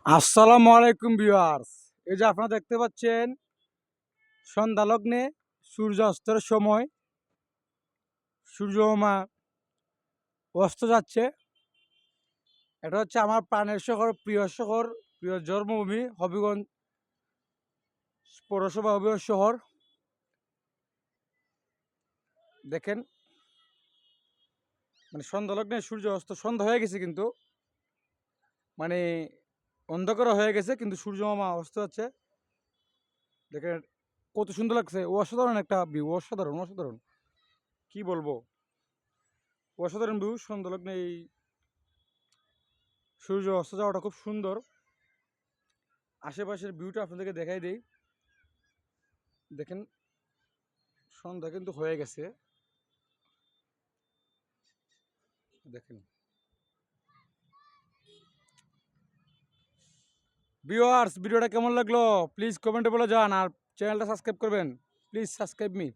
আসসালামু আলাইকুম ভিউয়ার্স। এই যে আপনারা দেখতে পাচ্ছেন সন্ধ্যা লগ্নে সূর্যাস্তের সময় সূর্যমামা অস্ত যাচ্ছে। এটা হচ্ছে আমার প্রাণের শহর, প্রিয় শহর, প্রিয় জন্মভূমি হবিগঞ্জ পৌরসভা, হবিগঞ্জ শহর। দেখেন মানে সন্ধ্যা লগ্নে সূর্য অস্ত, সন্ধ্যা হয়ে গেছে কিন্তু মানে অন্ধকার হয়ে গেছে, কিন্তু সূর্যমামা অস্ত যাচ্ছে। দেখেন কত সুন্দর লাগছে, অসাধারণ একটা ভিউ, অসাধারণ অসাধারণ, কি বলবো, অসাধারণ ভিউ। সন্ধ্যা লগ্নে এই সূর্য অস্ত যাওয়াটা খুব সুন্দর। আশেপাশের ভিউটা আপনাদেরকে দেখাই দেই। দেখেন সন্ধ্যা কিন্তু হয়ে গেছে। দেখেন ভিউয়ার্স, ভিডিওটা কেমন লাগলো প্লিজ কমেন্টে বলে যান, আর চ্যানেলটা সাবস্ক্রাইব করবেন, প্লিজ সাবস্ক্রাইব মি।